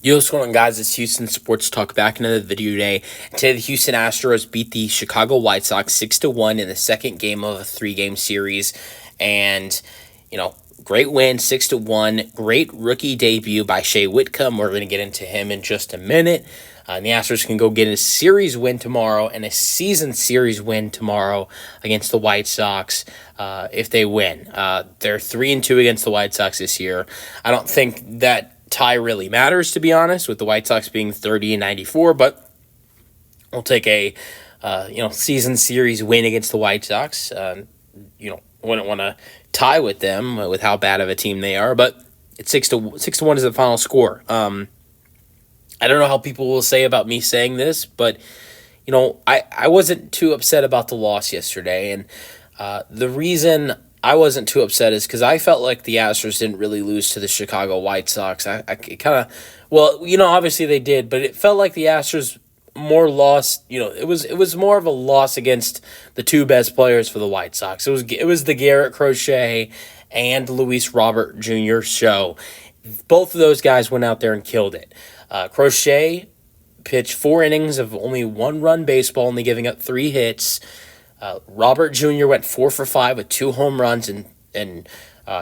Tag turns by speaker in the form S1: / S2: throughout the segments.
S1: Yo, what's going on, guys? It's Houston Sports Talk back in another video today. Today, the Houston Astros beat the Chicago White Sox 6-1 in the second game of a three-game series. And, great win, 6-1. Great rookie debut by Shay Whitcomb. We're going to get into him in just a minute. And the Astros can go get a series win tomorrow and a season series win tomorrow against the White Sox if they win. They're 3-2 against the White Sox this year. I don't think that tie really matters, to be honest, with the White Sox being 30-94, but we'll take a season series win against the White Sox. Wouldn't want to tie with them with how bad of a team they are, but it's 6-1 is the final score. I don't know how people will say about me saying this, but I wasn't too upset about the loss yesterday, and the reason I wasn't too upset is because I felt like the Astros didn't really lose to the Chicago White Sox. Obviously they did, but it felt like the Astros more lost. It was more of a loss against the two best players for the White Sox. It was the Garrett Crochet and Luis Robert Jr. show. Both of those guys went out there and killed it. Crochet pitched 4 innings of only 1-run baseball, only giving up 3 hits. Robert Jr. went 4 for 5 with 2 home runs, and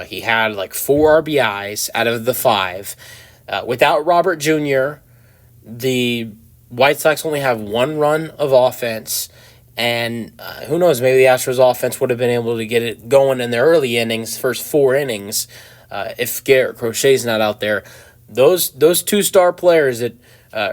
S1: he had like 4 RBIs out of the 5. Without Robert Jr., the White Sox only have 1 run of offense, and who knows, maybe the Astros offense would have been able to get it going in the early innings, first 4 innings, if Garrett Crochet's not out there. Those 2 star players that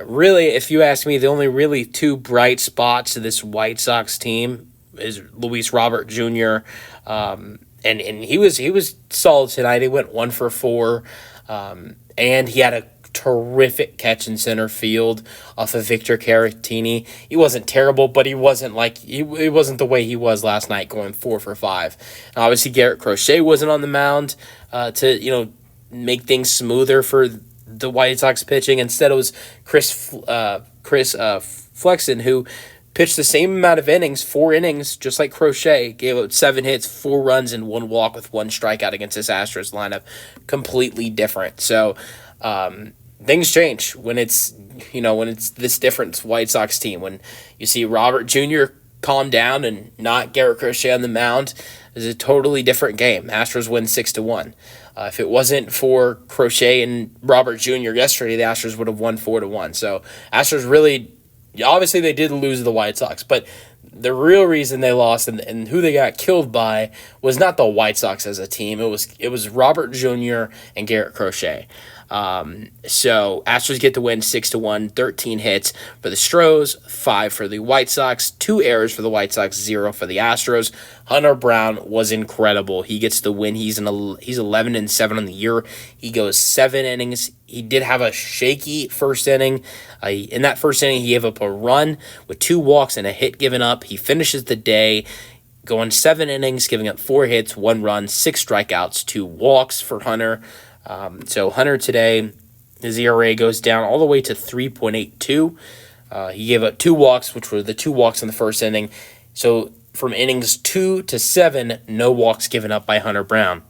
S1: really, if you ask me, the only really 2 bright spots to this White Sox team is Luis Robert Jr. And he was solid tonight. He went 1 for 4, and he had a terrific catch in center field off of Victor Caratini. He wasn't terrible, but he wasn't the way he was last night, going 4 for 5. And obviously, Garrett Crochet wasn't on the mound to make things smoother for the White Sox pitching. Instead, it was Chris Flexen, who pitched the same amount of innings, 4 innings, just like Crochet, gave up 7 hits, 4 runs, and 1 walk with 1 strikeout against this Astros lineup. Completely different. So things change when it's this different White Sox team. When you see Robert Jr. calm down and not Garrett Crochet on the mound, it's a totally different game. Astros win 6-1. If it wasn't for Crochet and Robert Jr. yesterday, the Astros would have won 4-1. So Astros really, obviously they did lose to the White Sox, but the real reason they lost and who they got killed by was not the White Sox as a team. It was Robert Jr. and Garrett Crochet. So Astros get the win 6-1, 13 hits for the Astros, 5 for the White Sox, 2 errors for the White Sox, 0 for the Astros. Hunter Brown was incredible. He gets the win. He's 11-7 on the year. He goes 7 innings. He did have a shaky first inning. In that first inning, he gave up a run with 2 walks and a hit given up. He finishes the day going 7 innings, giving up 4 hits, 1 run, 6 strikeouts, 2 walks for Hunter. So Hunter today, his ERA goes down all the way to 3.82. He gave up 2 walks, which were the 2 walks in the first inning. So from innings 2 to 7, no walks given up by Hunter Brown.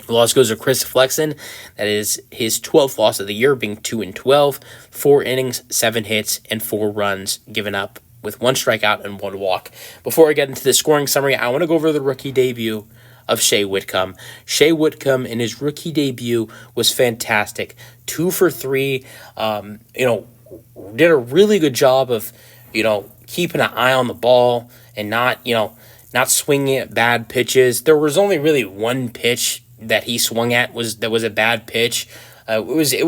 S1: The loss goes to Chris Flexen. That is his 12th loss of the year, being 2-12. 4 innings, 7 hits, and 4 runs given up with 1 strikeout and 1 walk. Before I get into the scoring summary, I want to go over the rookie debut of Shay Whitcomb. Shay Whitcomb in his rookie debut was fantastic. 2 for 3. Did a really good job of, keeping an eye on the ball and not swinging at bad pitches. There was only really 1 pitch that he swung at that was a bad pitch. It really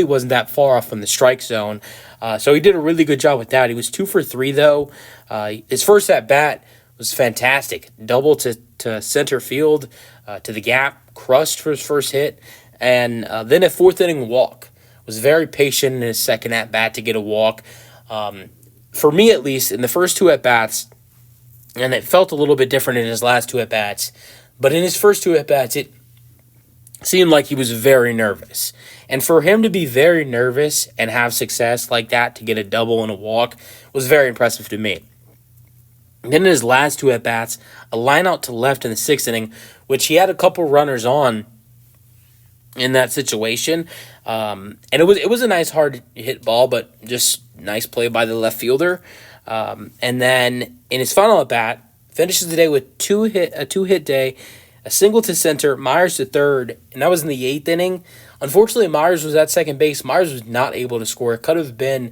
S1: wasn't that far off from the strike zone. So he did a really good job with that. He was 2 for 3 though. His first at bat was fantastic. Double to center field, to the gap, crushed for his first hit, and then a 4th inning walk. Was very patient in his second at bat to get a walk. For me, at least, in the first 2 at bats, and it felt a little bit different in his last 2 at bats, but in his first 2 at bats, it seemed like he was very nervous. And for him to be very nervous and have success like that, to get a double and a walk, was very impressive to me. And then in his last 2 at bats, a line out to left in the 6th inning, which he had a couple runners on, in that situation. And it was a nice hard hit ball, but just nice play by the left fielder. And then in his final at bat, finishes the day with a two hit day, a single to center, Myers to third, and that was in the 8th inning. Unfortunately, Myers was at second base. Myers was not able to score. It could have been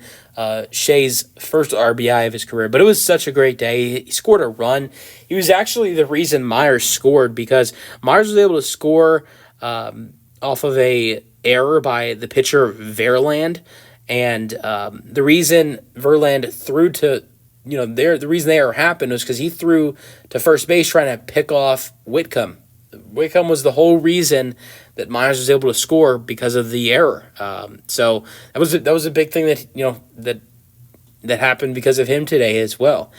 S1: Shay's first RBI of his career, but it was such a great day. He scored a run. He was actually the reason Myers scored, because Myers was able to score off of a error by the pitcher Verland, and the reason Verland threw to the reason the error happened was because he threw to first base trying to pick off Whitcomb. Whitcomb was the whole reason that Myers was able to score, because of the error. So that was a big thing that happened because of him today as well.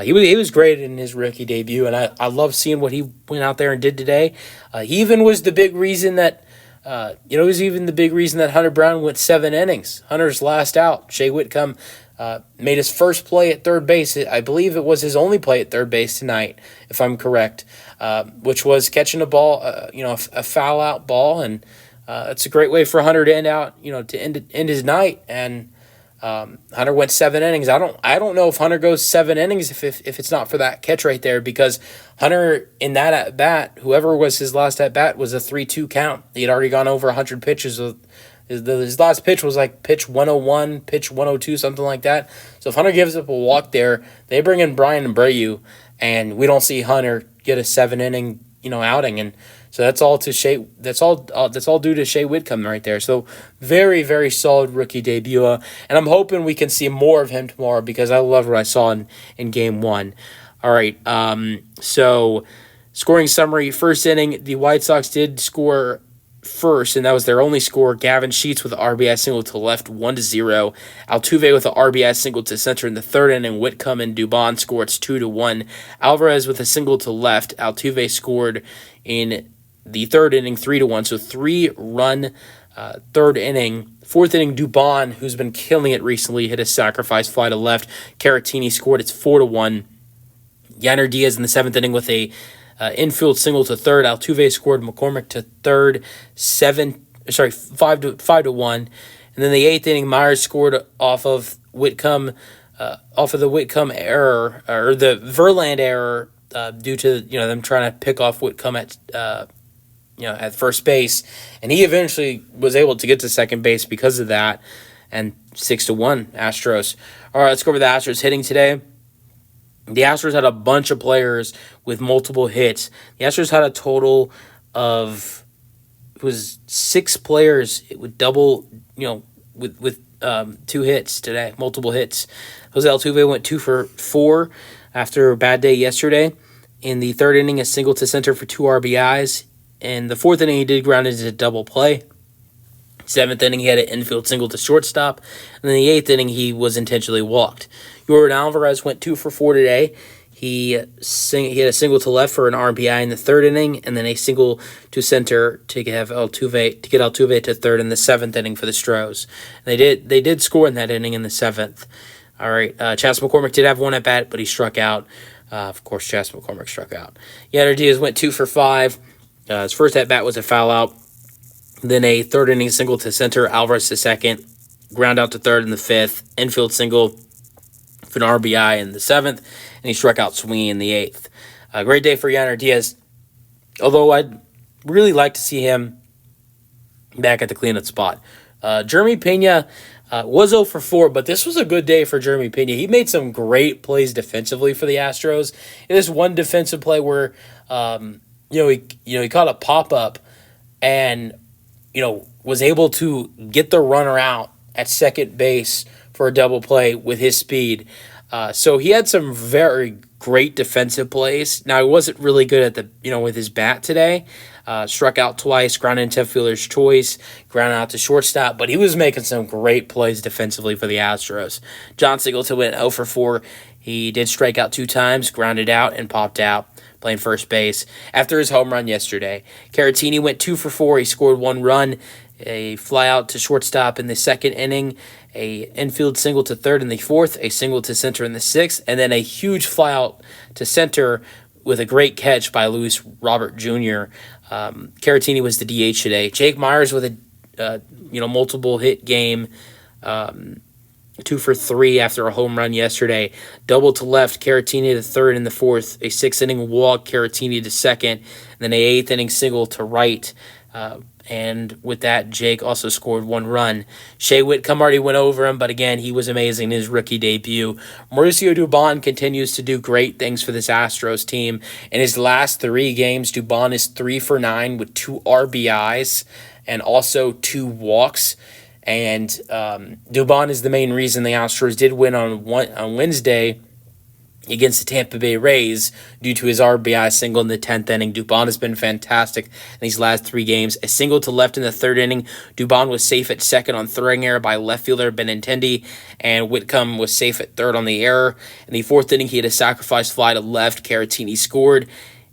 S1: He was great in his rookie debut, and I love seeing what he went out there and did today. He even was the big reason that Hunter Brown went 7 innings. Hunter's last out. Shay Whitcomb made his first play at third base. I believe it was his only play at third base tonight, if I'm correct, which was catching a ball, a foul out ball, and it's a great way for Hunter to end his night. And Hunter went 7 innings. I don't know if Hunter goes 7 innings if it's not for that catch right there, because Hunter in that at bat, whoever was his last at bat, was a 3-2 count. He had already gone over 100 pitches. His last pitch was like pitch 101, pitch 102, something like that. So if Hunter gives up a walk there, they bring in Brian Abreu, and we don't see Hunter get a 7-inning outing, and so that's all to Shay. That's all due to Shay Whitcomb right there. So very, very solid rookie debut, and I'm hoping we can see more of him tomorrow, because I love what I saw in Game 1. All right, so scoring summary: first inning, the White Sox did score first, and that was their only score. Gavin Sheets with an RBI single to left, 1-0. Altuve with an RBI single to center in the third inning. Whitcomb and Dubon scored 2-1. Alvarez with a single to left. Altuve scored in the third inning, 3-1. So 3-run third inning. Fourth inning, Dubon, who's been killing it recently, hit a sacrifice fly to left. Caratini scored. It's 4-1. Yanner Diaz in the seventh inning with a infield single to third. Altuve scored. McCormick to third. 5-1. And then the eighth inning, Myers scored off of Whitcomb, off of the Whitcomb error, or the Verland error, due to them trying to pick off Whitcomb at first base, and he eventually was able to get to second base because of that. And 6-1 Astros. All right, let's go over the Astros hitting today. The Astros had a bunch of players with multiple hits. The Astros had a total of 6 players with double, with 2 hits today, multiple hits. Jose Altuve went 2 for 4 after a bad day yesterday. In the third inning, a single to center for 2 RBIs. In the fourth inning, he did ground into a double play. Seventh inning, he had an infield single to shortstop. And then the eighth inning, he was intentionally walked. Jordan Alvarez went 2 for 4 today. He had a single to left for an RBI in the third inning, and then a single to center to get Altuve to third in the seventh inning for the Stros. And they did score in that inning in the seventh. All right, Chas McCormick did have 1 at bat, but he struck out. Of course, Chas McCormick struck out. Yanner Diaz went 2 for 5. His first at bat was a foul out. Then a third inning single to center, Alvarez to second, ground out to third in the fifth, infield single for an RBI in the seventh, and he struck out Sweeney in the eighth. A great day for Yanner Diaz, although I'd really like to see him back at the cleanup spot. Jeremy Pena was 0 for 4, but this was a good day for Jeremy Pena. He made some great plays defensively for the Astros. In this one defensive play where he caught a pop-up and was able to get the runner out at second base for a double play with his speed. So he had some very great defensive plays. Now, he wasn't really good at with his bat today. Struck out twice, ground into fielder's choice, ground out to shortstop, but he was making some great plays defensively for the Astros. John Singleton went 0 for 4. He did strike out 2 times, grounded out, and popped out, playing first base after his home run yesterday. Caratini went 2 for 4. He scored 1 run, a fly out to shortstop in the second inning, a infield single to third in the fourth, a single to center in the sixth, and then a huge fly out to center with a great catch by Luis Robert Jr. Caratini was the DH today. Jake Myers with a multiple hit game. 2 for 3 after a home run yesterday. Double to left, Caratini to third in the fourth. A 6th-inning walk, Caratini to second. And then a 8th-inning single to right. And with that, Jake also scored 1 run. Shay Whitcomb already went over him, but again, he was amazing in his rookie debut. Mauricio Dubon continues to do great things for this Astros team. In his last 3 games, Dubon is 3 for 9 with 2 RBIs and also 2 walks. And Dubon is the main reason the Astros did win on Wednesday against the Tampa Bay Rays due to his RBI single in the 10th inning. Dubon has been fantastic in these last 3 games. A single to left in the 3rd inning. Dubon was safe at second on throwing error by left fielder Benintendi, and Whitcomb was safe at third on the error. In the 4th inning, he had a sacrifice fly to left. Caratini scored.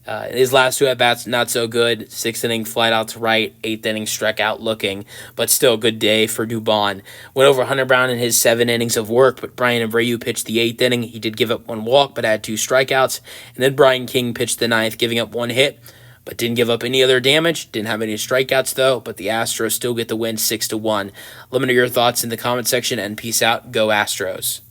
S1: His last 2 at-bats, not so good. 6th inning, flight out to right. 8th inning, struck out looking. But still a good day for Dubon. Went over Hunter Brown in his 7 innings of work, but Brian Abreu pitched the 8th inning. He did give up 1 walk, but had 2 strikeouts. And then Brian King pitched the 9th, giving up 1 hit, but didn't give up any other damage. Didn't have any strikeouts, though. But the Astros still get the win 6-1. Let me know your thoughts in the comment section, and peace out. Go Astros.